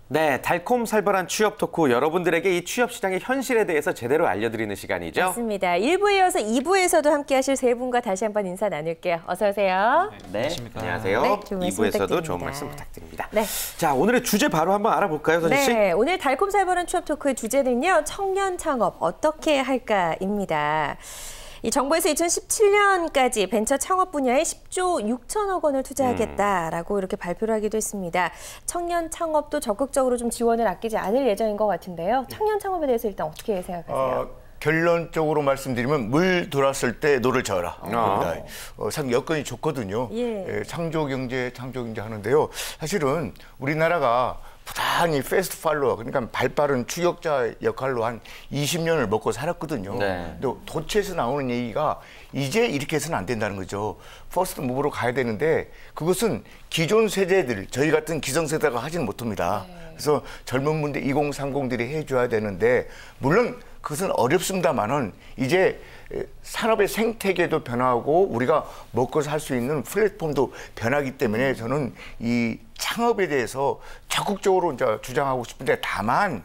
네, 달콤살벌한 취업 토크, 여러분들에게 이 취업 시장의 현실에 대해서 제대로 알려드리는 시간이죠. 맞습니다. 1부에 이어서 2부에서도 함께하실 세 분과 다시 한번 인사 나눌게요. 어서 오세요. 네, 안녕하세요. 네, 좋은 말씀 2부에서도 부탁드립니다. 좋은 말씀 부탁드립니다. 네. 자, 오늘의 주제 바로 한번 알아볼까요, 선희 씨? 네, 오늘 달콤살벌한 취업 토크의 주제는요, 청년 창업 어떻게 할까입니다. 이 정부에서 2017년까지 벤처 창업 분야에 10조 6천억 원을 투자하겠다라고 이렇게 발표를 하기도 했습니다. 청년 창업도 적극적으로 좀 지원을 아끼지 않을 예정인 것 같은데요. 청년 창업에 대해서 일단 어떻게 생각하세요? 결론적으로 말씀드리면 물 돌았을 때 노를 저어라. 참 여건이 좋거든요. 예. 창조경제 하는데요. 사실은 우리나라가 부단히 패스트 팔로워, 그러니까 발빠른 추격자 역할로 한 20년을 먹고 살았거든요. 네. 근데 도처에서 나오는 얘기가 이제 이렇게 해서는 안 된다는 거죠. 퍼스트 무브로 가야 되는데 그것은 기존 세대들, 저희 같은 기성세대가 하지는 못합니다. 그래서 젊은 분들 2030들이 해줘야 되는데 물론 그것은 어렵습니다만은 이제 산업의 생태계도 변하고 우리가 먹고 살 수 있는 플랫폼도 변하기 때문에 저는 이 창업에 대해서 적극적으로 이제 주장하고 싶은데 다만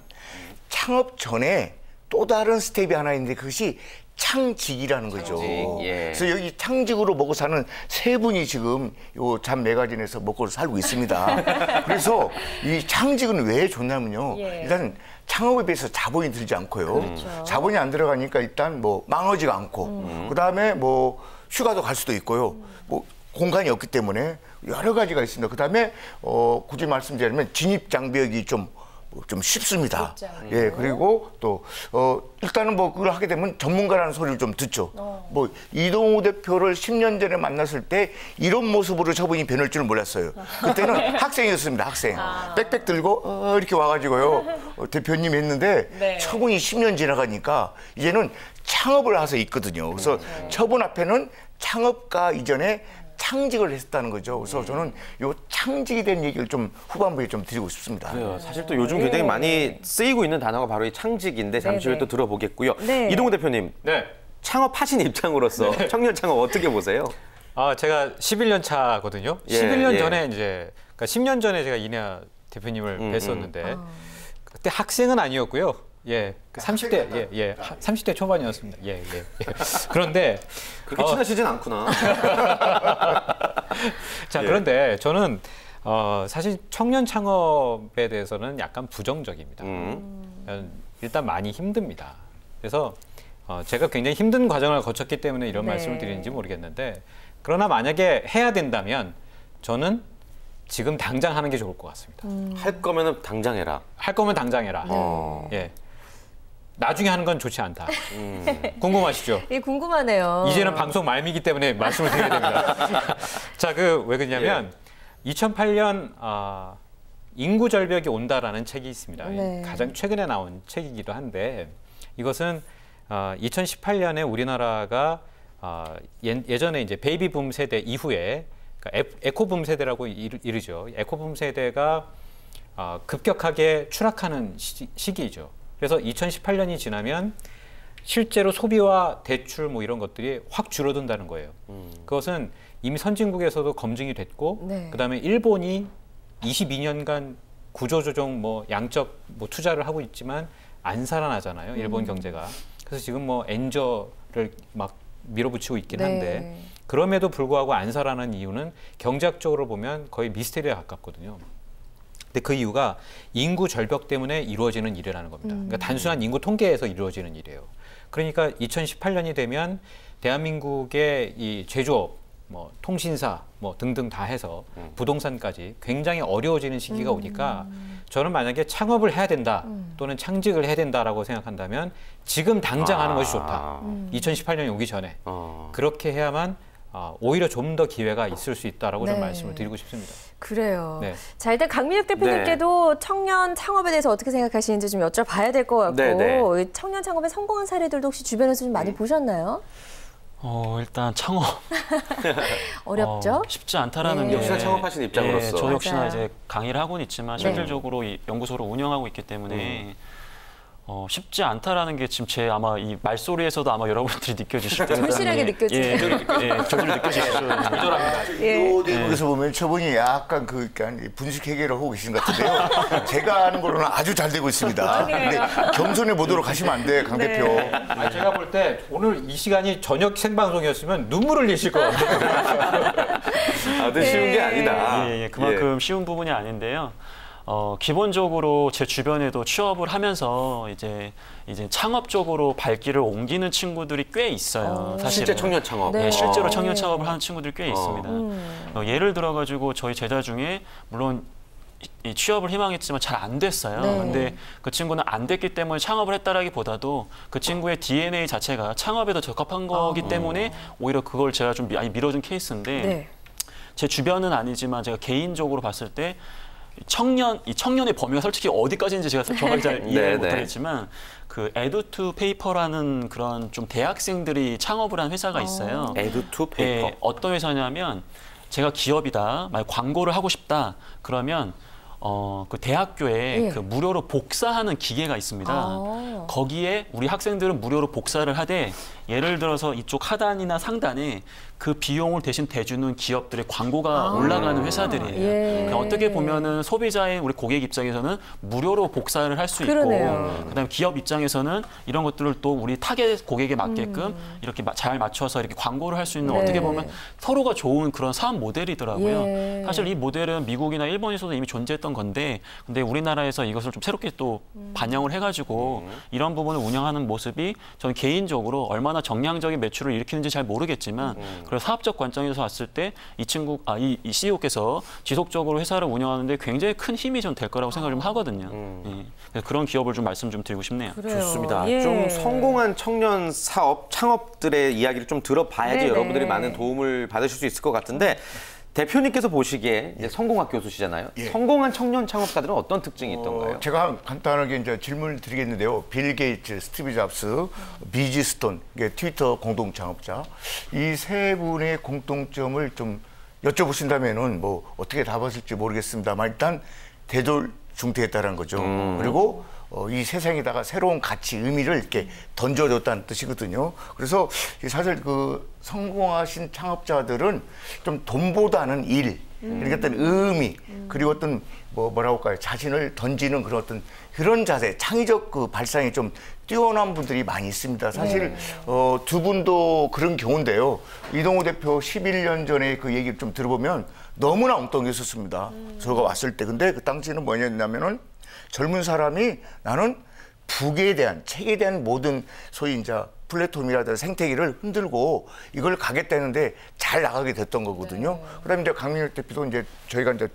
창업 전에 또 다른 스텝이 하나 있는데 그것이 창직이라는 거죠. 예. 그래서 여기 창직으로 먹고 사는 세 분이 지금 요 잠 매거진에서 먹고 살고 있습니다. 그래서 이 창직은 왜 좋냐면요. 예. 일단 창업에 비해서 자본이 들지 않고요. 그렇죠. 자본이 안 들어가니까 일단 뭐 망하지가 않고 그다음에 뭐 휴가도 갈 수도 있고요. 뭐 공간이 없기 때문에 여러 가지가 있습니다. 그다음에 굳이 말씀드리면 진입 장벽이 좀 쉽습니다. 예, 그리고 또 일단은 뭐 그걸 하게 되면 전문가라는 소리를 좀 듣죠. 뭐 이동우 대표를 10년 전에 만났을 때 이런 모습으로 저분이 변할 줄은 몰랐어요. 그때는 학생이었습니다. 학생. 백팩 들고 이렇게 와가지고요. 대표님 했는데 네. 처분이 10년 지나가니까 이제는 창업을 해서 있거든요. 그래서 처분 앞에는 창업가 이전에 창직을 했다는 거죠. 그래서 저는 요 창직이 된 얘기를 좀 후반부에 좀 드리고 싶습니다. 그래요. 사실 또 요즘 굉장히 많이 쓰이고 있는 단어가 바로 이 창직인데 잠시 후에 또 들어보겠고요. 네. 이동우 대표님, 네. 창업하신 입장으로서 청년 창업 어떻게 보세요? 제가 11년 차거든요. 예, 11년 예. 전에 이제, 그러니까 10년 전에 제가 이내아 대표님을 뵀었는데 그때 학생은 아니었고요. 예, 30대, 30대 초반이었습니다. 예. 그런데 그렇게 친하시진 않구나. 자, 예. 그런데 저는 사실 청년 창업에 대해서는 약간 부정적입니다. 일단 많이 힘듭니다. 그래서 제가 굉장히 힘든 과정을 거쳤기 때문에 이런 네. 말씀을 드리는지 모르겠는데 그러나 만약에 해야 된다면 저는 지금 당장 하는 게 좋을 것 같습니다. 할 거면은 당장 해라. 할 거면 당장 해라. 예. 나중에 하는 건 좋지 않다. 궁금하시죠? 예, 궁금하네요. 이제는 방송 말미기 때문에 말씀을 드려야 됩니다. 자, 왜 그러냐면 2008년 인구 절벽이 온다라는 책이 있습니다. 네. 가장 최근에 나온 책이기도 한데 이것은 2018년에 우리나라가 예전에 이제 베이비 붐 세대 이후에 그러니까 에코 붐 세대라고 이르죠. 에코 붐 세대가 급격하게 추락하는 시기이죠. 그래서 2018년이 지나면 실제로 소비와 대출 뭐 이런 것들이 확 줄어든다는 거예요. 그것은 이미 선진국에서도 검증이 됐고, 네. 그다음에 일본이 22년간 구조조정 뭐 양적 뭐 투자를 하고 있지만 안 살아나잖아요. 일본 경제가. 그래서 지금 뭐 엔저를 막 밀어붙이고 있긴 한데 네. 그럼에도 불구하고 안 살아나는 이유는 경제학적으로 보면 거의 미스테리에 가깝거든요. 근데 그 이유가 인구 절벽 때문에 이루어지는 일이라는 겁니다. 그러니까 단순한 인구 통계에서 이루어지는 일이에요. 그러니까 2018년이 되면 대한민국의 이 제조업, 뭐 통신사, 뭐 등등 다 해서 부동산까지 굉장히 어려워지는 시기가 오니까 저는 만약에 창업을 해야 된다 또는 창직을 해야 된다라고 생각한다면 지금 당장 하는 것이 좋다. 2018년이 오기 전에 그렇게 해야만 오히려 좀 더 기회가 있을 수 있다라고 네. 좀 말씀을 드리고 싶습니다. 그래요. 네. 자, 일단 강민혁 대표님께도 청년 창업에 대해서 어떻게 생각하시는지 좀 여쭤봐야 될 것 같고 네, 네. 청년 창업에 성공한 사례들도 혹시 주변에서 좀 많이 보셨나요? 일단 창업 어렵죠? 쉽지 않다라는 네. 게 역시나 창업하신 입장으로서. 저 역시나 맞아요. 이제 강의를 하고는 있지만 네. 실질적으로 이 연구소를 운영하고 있기 때문에 쉽지 않다라는 게 지금 제 아마 이 말소리에서도 아마 여러분들이 느껴지실 거예요. 절실하게 느껴지네요. 절실히 느껴지시죠. 예. 요 내용에서 보면 저분이 약간 약간 분식 회계를 하고 계신 것 같은데요. 제가 아는 거로는 아주 잘 되고 있습니다. 근데 겸손해 보도록 하시면 안 돼, 강 네. 대표. 제가 볼 때 오늘 이 시간이 저녁 생방송이었으면 눈물을 흘리실 것 같아요. 아주 쉬운 게 아니다. 그만큼 쉬운 부분이 아닌데요. 기본적으로 제 주변에도 취업을 하면서 이제 창업적으로 발길을 옮기는 친구들이 꽤 있어요. 사실은. 실제 청년 창업. 네. 실제로 청년 창업을 하는 친구들이 꽤 있습니다. 예를 들어가지고 저희 제자 중에 물론 이 취업을 희망했지만 잘 안 됐어요. 네. 근데 그 친구는 안 됐기 때문에 창업을 했다라기보다도 그 친구의 DNA 자체가 창업에 더 적합한 거기 때문에 오히려 그걸 제가 좀 많이 밀어준 케이스인데 네. 제 주변은 아니지만 제가 개인적으로 봤을 때 이 청년의 범위가 솔직히 어디까지인지 제가 정확히 잘 이해를 네, 못하겠지만 그 에듀투 페이퍼라는 그런 좀 대학생들이 창업을 한 회사가 있어요. 에듀투 페이퍼. 어떤 회사냐면 제가 기업이다, 만약 광고를 하고 싶다 그러면 그 대학교에 예. 그 무료로 복사하는 기계가 있습니다. 거기에 우리 학생들은 무료로 복사를 하되 예를 들어서 이쪽 하단이나 상단에 그 비용을 대신 대주는 기업들의 광고가 올라가는 회사들이에요. 예. 그러니까 어떻게 보면은 소비자인 우리 고객 입장에서는 무료로 복사를 할 수 있고, 그러네요. 그다음에 기업 입장에서는 이런 것들을 또 우리 타겟 고객에 맞게끔 이렇게 잘 맞춰서 이렇게 광고를 할 수 있는 네. 어떻게 보면 서로가 좋은 그런 사업 모델이더라고요. 예. 사실 이 모델은 미국이나 일본에서도 이미 존재했던 건데, 근데 우리나라에서 이것을 좀 새롭게 또 반영을 해가지고 이런 부분을 운영하는 모습이 저는 개인적으로 얼마나 정량적인 매출을 일으키는지 잘 모르겠지만, 그래서 사업적 관점에서 봤을 때 이 CEO께서 지속적으로 회사를 운영하는데 굉장히 큰 힘이 좀 될 거라고 생각을 좀 하거든요. 예. 그래서 그런 기업을 좀 말씀 좀 드리고 싶네요. 그래요. 좋습니다. 예. 좀 성공한 청년 사업, 창업들의 이야기를 좀 들어봐야지 네네. 여러분들이 많은 도움을 받으실 수 있을 것 같은데 대표님께서 보시기에 이제 성공학 교수시잖아요. 예. 성공한 청년 창업가들은 어떤 특징이 있던가요? 제가 간단하게 이제 질문을 드리겠는데요. 빌 게이츠, 스티브 잡스, 비지 스톤, 이게 트위터 공동 창업자, 이 세 분의 공통점을 좀 여쭤보신다면은 뭐 어떻게 답하실지 모르겠습니다만 일단 대졸중퇴했다는 거죠. 그리고 이 세상에다가 새로운 가치, 의미를 이렇게 던져줬다는 뜻이거든요. 그래서 사실 그 성공하신 창업자들은 좀 돈보다는 일, 그러니까 어떤 의미, 그리고 어떤 뭐라고 할까요? 자신을 던지는 그런 어떤 그런 자세, 창의적 그 발상이 좀 뛰어난 분들이 많이 있습니다. 사실 두 분도 그런 경우인데요. 이동호 대표 11년 전에 그 얘기를 좀 들어보면 너무나 엉뚱했었습니다. 저가 왔을 때. 근데 그 당시에는 뭐였냐면은 젊은 사람이 나는 북에 대한, 책에 대한 모든 소위 이제 플랫폼이라든가 생태계를 흔들고 이걸 가겠다는데 잘 나가게 됐던 거거든요. 그다음에 이제 강민혁 대표도 이제 저희가 이제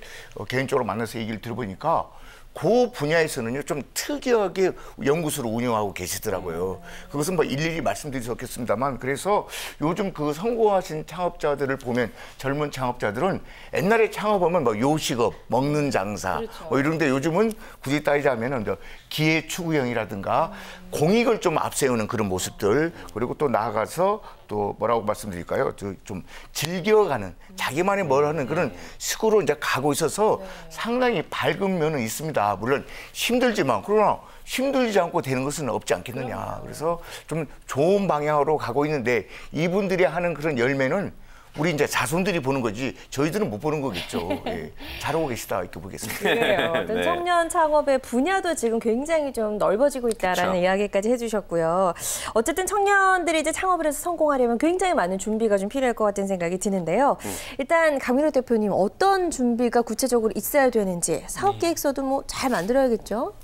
개인적으로 만나서 얘기를 들어보니까 그 분야에서는요 좀 특이하게 연구소를 운영하고 계시더라고요. 그것은 뭐 일일이 말씀드릴 수 없겠습니다만, 그래서 요즘 그 성공하신 창업자들을 보면 젊은 창업자들은 옛날에 창업하면 뭐 요식업, 먹는 장사 뭐 이런데 요즘은 굳이 따지자면은 기회 추구형이라든가 공익을 좀 앞세우는 그런 모습들, 그리고 또 나아가서 또 뭐라고 말씀드릴까요? 좀 즐겨가는 자기만의 뭘 하는 그런 식으로 이제 가고 있어서 상당히 밝은 면은 있습니다. 물론 힘들지만, 그러나 힘들지 않고 되는 것은 없지 않겠느냐. 그래서 좀 좋은 방향으로 가고 있는데 이분들이 하는 그런 열매는 우리 이제 자손들이 보는 거지 저희들은 못 보는 거겠죠. 예. 잘하고 계시다 이렇게 보겠습니다. 그래요. 어떤 네. 청년 창업의 분야도 지금 굉장히 좀 넓어지고 있다라는 그쵸. 이야기까지 해주셨고요. 어쨌든 청년들이 이제 창업을 해서 성공하려면 굉장히 많은 준비가 좀 필요할 것 같은 생각이 드는데요. 일단 강민호 대표님 어떤 준비가 구체적으로 있어야 되는지 사업 계획서도 뭐 잘 만들어야겠죠?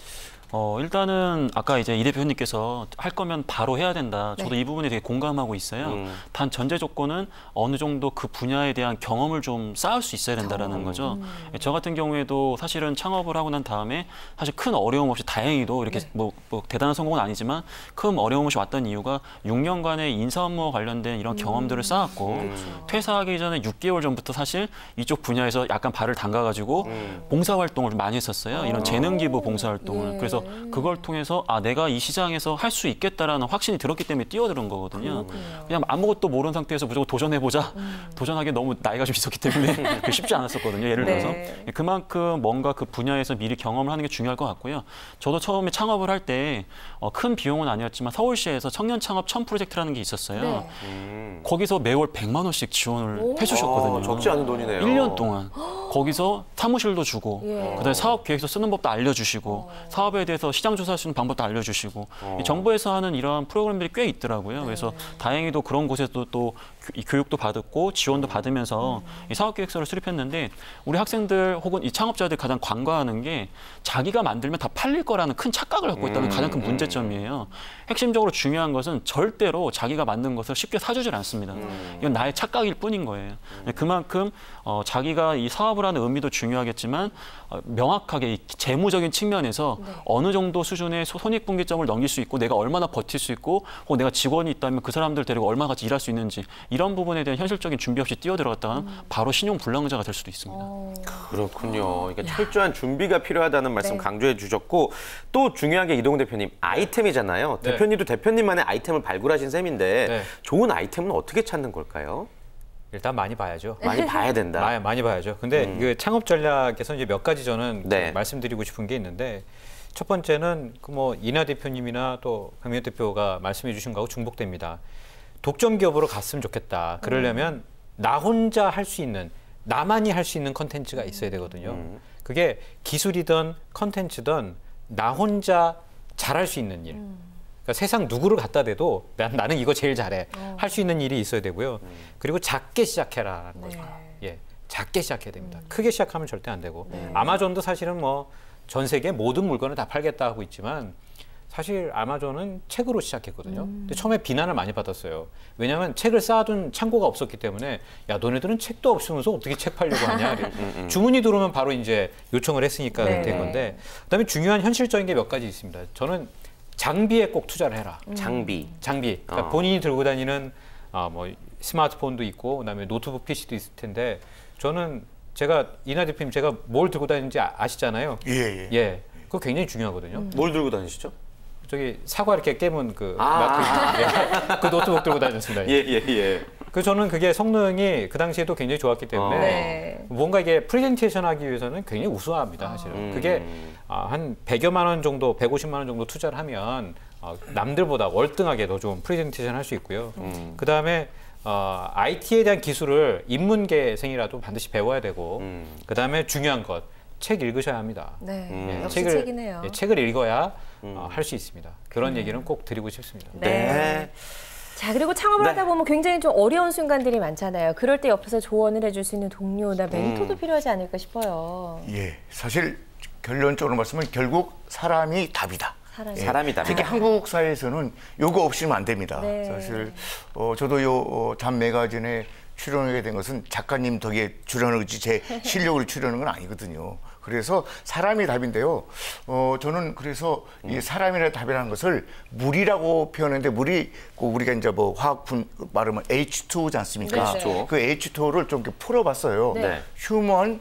일단은 아까 이제 이 대표님께서 할 거면 바로 해야 된다. 저도 이 부분에 되게 공감하고 있어요. 단 전제 조건은 어느 정도 그 분야에 대한 경험을 좀 쌓을 수 있어야 된다라는 거죠. 저 같은 경우에도 사실은 창업을 하고 난 다음에 사실 큰 어려움 없이 다행히도 이렇게 뭐 대단한 성공은 아니지만 큰 어려움 없이 왔던 이유가 6년간의 인사 업무와 관련된 이런 경험들을 쌓았고 퇴사하기 전에 6개월 전부터 사실 이쪽 분야에서 약간 발을 담가가지고 봉사활동을 많이 했었어요. 이런 재능 기부 봉사활동을. 그래서 그래서 그걸 통해서 내가 이 시장에서 할 수 있겠다라는 확신이 들었기 때문에 뛰어드는 거거든요. 그냥 아무것도 모르는 상태에서 무조건 도전해보자. 도전하기 너무 나이가 좀 있었기 때문에 쉽지 않았었거든요. 예를 들어서. 그만큼 뭔가 그 분야에서 미리 경험을 하는 게 중요할 것 같고요. 저도 처음에 창업을 할 때 큰 비용은 아니었지만 서울시에서 청년 창업 1000 프로젝트라는 게 있었어요. 거기서 매월 100만 원씩 지원을 해주셨거든요. 적지 않은 돈이네요. 1년 동안. 거기서 사무실도 주고 그다음에 사업 계획서 쓰는 법도 알려주시고 사업에 대해서 시장 조사할 수 있는 방법도 알려주시고 이 정부에서 하는 이러한 프로그램들이 꽤 있더라고요. 그래서 다행히도 그런 곳에서 또 이 교육도 받았고 지원도 받으면서 이 사업 계획서를 수립했는데 우리 학생들 혹은 이 창업자들 가장 관과하는 게 자기가 만들면 다 팔릴 거라는 큰 착각을 갖고 있다는 가장 큰 문제점이에요. 핵심적으로 중요한 것은 절대로 자기가 만든 것을 쉽게 사주질 않습니다. 이건 나의 착각일 뿐인 거예요. 그만큼 자기가 이 사업을 하는 의미도 중요하겠지만 명확하게 이 재무적인 측면에서 어느 정도 수준의 손익분기점을 넘길 수 있고 내가 얼마나 버틸 수 있고 혹은 내가 직원이 있다면 그 사람들 데리고 얼마나 같이 일할 수 있는지 이런 부분에 대한 현실적인 준비 없이 뛰어들어갔다가 바로 신용불량자가 될 수도 있습니다. 그렇군요. 그러니까 철저한 준비가 필요하다는 말씀 강조해 주셨고 또 중요한 게 이동 대표님 아이템이잖아요. 네. 대표님도 대표님만의 아이템을 발굴하신 셈인데 네. 좋은 아이템은 어떻게 찾는 걸까요? 일단 많이 봐야죠. 많이 봐야 된다. 많이 봐야죠. 근데 그 창업 전략에서 이제 몇 가지 저는 네. 말씀드리고 싶은 게 있는데 첫 번째는 그 뭐 이나 대표님이나 또 강민호 대표가 말씀해 주신 거하고 중복됩니다. 독점 기업으로 갔으면 좋겠다. 그러려면 나 혼자 할 수 있는 나만이 할 수 있는 컨텐츠가 있어야 되거든요. 그게 기술이든 컨텐츠든 나 혼자 잘할 수 있는 일. 그러니까 세상 누구를 갖다 대도 나는 이거 제일 잘해. 할 수 있는 일이 있어야 되고요. 그리고 작게 시작해라라는 거죠. 예, 작게 시작해야 됩니다. 크게 시작하면 절대 안 되고. 아마존도 사실은 뭐 전 세계 모든 물건을 다 팔겠다 하고 있지만 사실 아마존은 책으로 시작했거든요. 근데 처음에 비난을 많이 받았어요. 왜냐하면 책을 쌓아둔 창고가 없었기 때문에 야 너네들은 책도 없으면서 어떻게 책 팔려고 하냐. 주문이 들어오면 바로 이제 요청을 했으니까 된 건데 그다음에 중요한 현실적인 게 몇 가지 있습니다. 저는 장비에 꼭 투자를 해라. 장비. 그러니까 본인이 들고 다니는 뭐 스마트폰도 있고 그다음에 노트북 PC도 있을 텐데 저는 제가 이나 대표님 제가 뭘 들고 다니는지 아시잖아요. 예. 그거 굉장히 중요하거든요. 뭘 들고 다니시죠? 저기 사과 이렇게 깨문 그 마크 그 노트북 들고 다녔습니다. 예. 그 저는 그게 성능이 그 당시에도 굉장히 좋았기 때문에 뭔가 이게 프레젠테이션 하기 위해서는 굉장히 우수합니다. 사실은 그게 한 100여만 원 정도, 150만 원 정도 투자를 하면 남들보다 월등하게 더 좋은 프레젠테이션 할 수 있고요. 그 다음에 IT에 대한 기술을 인문계생이라도 반드시 배워야 되고 그 다음에 중요한 것. 책 읽으셔야 합니다. 역시 책이네요. 책을 읽어야 할 수 있습니다. 그런 얘기는 꼭 드리고 싶습니다. 네. 자, 그리고 창업을 하다 보면 굉장히 좀 어려운 순간들이 많잖아요. 그럴 때 옆에서 조언을 해줄 수 있는 동료나 멘토도 필요하지 않을까 싶어요. 예, 사실 결론적으로 말씀은 결국 사람이 답이다. 사람이 답이다. 특히 한국 사회에서는 요거 없이는 안 됩니다. 사실 저도 요 잠 매거진에 출연하게 된 것은 작가님 덕에 출연하지 제 실력으로 출연한 건 아니거든요. 그래서 사람이 답인데요. 저는 그래서 이 사람이라는 답이라는 것을 물이라고 표현했는데 물이 우리가 이제 뭐 화학품 말하면 H2O지 않습니까? H2O. 그 H2O를 좀 이렇게 풀어봤어요. 휴먼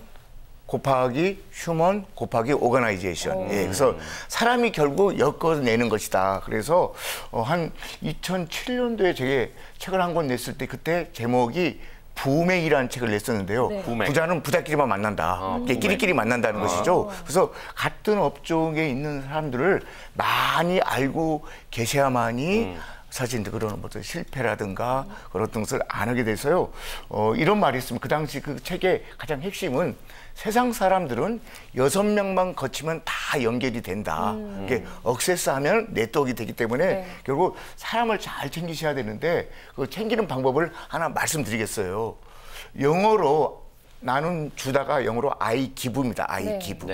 곱하기 휴먼 곱하기 오거나이제이션. 예, 그래서 사람이 결국 엮어내는 것이다. 그래서 한 2007년도에 제가 책을 한 권 냈을 때 그때 제목이 부맥이라는 책을 냈었는데요. 부자는 부자끼리만 만난다. 끼리끼리 만난다는 것이죠. 그래서 같은 업종에 있는 사람들을 많이 알고 계셔야만이 사실 그런 어떤 실패라든가 그런 것을 안 하게 돼서요. 이런 말이 있으면 그 당시 그 책의 가장 핵심은 세상 사람들은 6명만 거치면 다 연결이 된다. 이게 억세스하면 네트워크가 되기 때문에 결국 사람을 잘 챙기셔야 되는데 그 챙기는 방법을 하나 말씀드리겠어요. 영어로 나는 주다가 영어로 I give입니다. I give.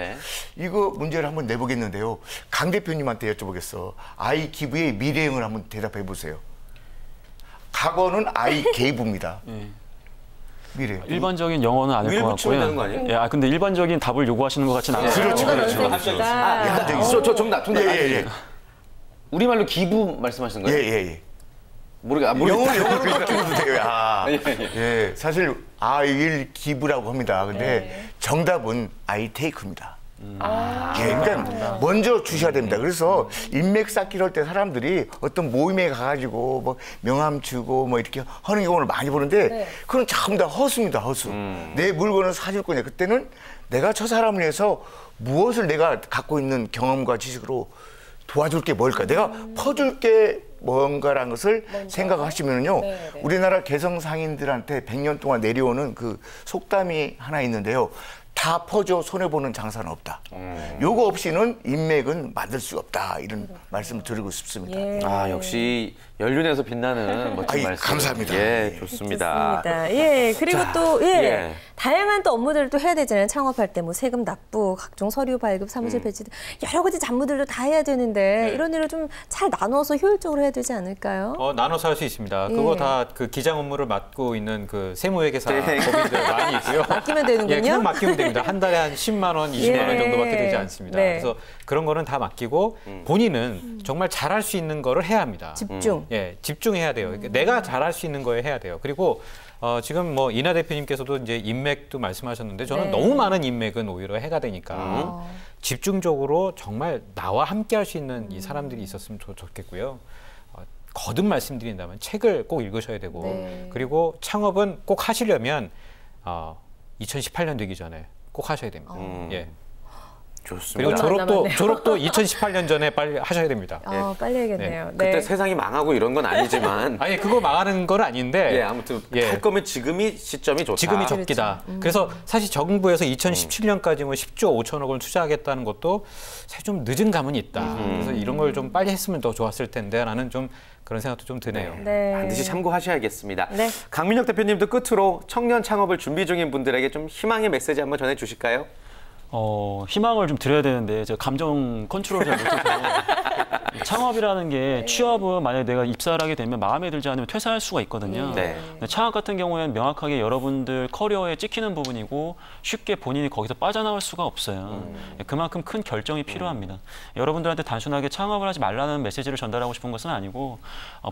이거 문제를 한번 내보겠는데요. 강 대표님한테 여쭤보겠어. I give의 미래형을 한번 대답해 보세요. 과거는 I gave입니다. 미래. 일반적인 영어는 아닐 것 붙이면 되는 거 같고요. 아니에요? 예, 근데 일반적인 답을 요구하시는 것 같지는 않아요. 저 정답. 우리말로 기부 말씀하시는 거예요? 예. 영어로 바뀌어도 돼요. 예, 사실 I will give라고 합니다. 근데 정답은 I take입니다. 예, 그러니까 먼저 주셔야 됩니다. 그래서 인맥 쌓기를 할 때 사람들이 어떤 모임에 가가지고 뭐 명함 주고 뭐 이렇게 하는 경우를 많이 보는데 그건 전부 다 허수입니다. 허수. 내 물건을 사줄 거냐. 그때는 내가 저 사람을 위해서 무엇을 내가 갖고 있는 경험과 지식으로 도와줄 게 뭘까? 내가 퍼줄 게 뭔가라는 것을 생각하시면요. 우리나라 개성 상인들한테 100년 동안 내려오는 그 속담이 하나 있는데요. 다 퍼줘 손해보는 장사는 없다. 요거 없이는 인맥은 만들 수 없다. 이런 말씀을 드리고 싶습니다. 예. 아, 역시 연륜에서 빛나는 멋진 아이, 말씀. 감사합니다. 예, 좋습니다. 좋습니다. 예, 그리고 자, 또 예. 다양한 또 업무들을 또 해야 되잖아요. 창업할 때 뭐 세금 납부, 각종 서류 발급, 사무실 배치 여러 가지 잡무들도 다 해야 되는데 이런 일을 좀 잘 나눠서 효율적으로 해야 되지 않을까요? 나눠서 할 수 있습니다. 그거 다 그 기장 업무를 맡고 있는 그 세무회계사 법인들 많이 있고요. 맡기면 되는군요. 예, 그냥 맡기면 됩니다. 한 달에 한 10만 원, 20만 원 정도밖에 되지 않습니다. 네. 그래서 그런 거는 다 맡기고 본인은 정말 잘할 수 있는 거를 해야 합니다. 집중. 예, 집중해야 돼요. 그러니까 내가 잘할 수 있는 거에 해야 돼요. 그리고 지금 뭐 이나 대표님께서도 이제 인맥도 말씀하셨는데 저는 너무 많은 인맥은 오히려 해가 되니까 집중적으로 정말 나와 함께 할 수 있는 이 사람들이 있었으면 좋겠고요. 거듭 말씀드린다면 책을 꼭 읽으셔야 되고 그리고 창업은 꼭 하시려면 2018년 되기 전에 꼭 하셔야 됩니다. 예. 좋습니다. 그리고 졸업도 2018년 전에 빨리 하셔야 됩니다. 빨리 해야겠네요. 그때 세상이 망하고 이런 건 아니지만 아니 그거 망하는 건 아닌데 아무튼 할 거면 지금이 시점이 좋다. 지금이 적기다. 그래서 사실 정부에서 2017년까지 뭐 10조 5천억 원을 투자하겠다는 것도 사실 좀 늦은 감은 있다. 그래서 이런 걸 좀 빨리 했으면 더 좋았을 텐데라는 좀 그런 생각도 좀 드네요. 반드시 참고하셔야겠습니다. 네. 강민혁 대표님도 끝으로 청년 창업을 준비 중인 분들에게 좀 희망의 메시지 한번 전해주실까요? 희망을 좀 드려야 되는데 제가 감정 컨트롤을 잘 못해서 창업이라는 게 취업은 만약에 내가 입사를 하게 되면 마음에 들지 않으면 퇴사할 수가 있거든요. 네. 근데 창업 같은 경우에는 명확하게 여러분들 커리어에 찍히는 부분이고 쉽게 본인이 거기서 빠져나올 수가 없어요. 그만큼 큰 결정이 필요합니다. 여러분들한테 단순하게 창업을 하지 말라는 메시지를 전달하고 싶은 것은 아니고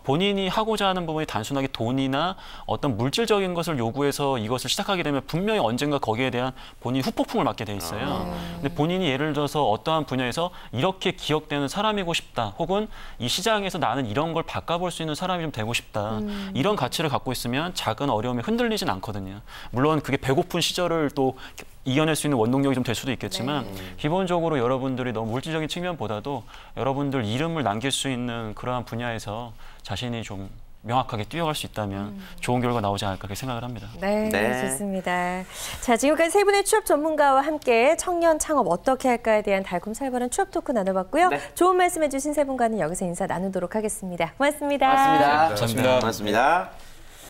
본인이 하고자 하는 부분이 단순하게 돈이나 어떤 물질적인 것을 요구해서 이것을 시작하게 되면 분명히 언젠가 거기에 대한 본인이 후폭풍을 맞게 돼 있어요. 근데 본인이 예를 들어서 어떠한 분야에서 이렇게 기억되는 사람이고 싶다. 혹은 이 시장에서 나는 이런 걸 바꿔볼 수 있는 사람이 좀 되고 싶다. 이런 가치를 갖고 있으면 작은 어려움에 흔들리진 않거든요. 물론 그게 배고픈 시절을 또 이겨낼 수 있는 원동력이 좀 될 수도 있겠지만 기본적으로 여러분들이 너무 물질적인 측면보다도 여러분들 이름을 남길 수 있는 그러한 분야에서 자신이 좀 명확하게 뛰어갈 수 있다면 좋은 결과 나오지 않을까 그렇게 생각을 합니다. 네, 좋습니다. 자, 지금까지 세 분의 취업 전문가와 함께 청년 창업 어떻게 할까에 대한 달콤살벌한 취업 토크 나눠봤고요. 좋은 말씀해 주신 세 분과는 여기서 인사 나누도록 하겠습니다. 고맙습니다. 고맙습니다. 고맙습니다. 고맙습니다.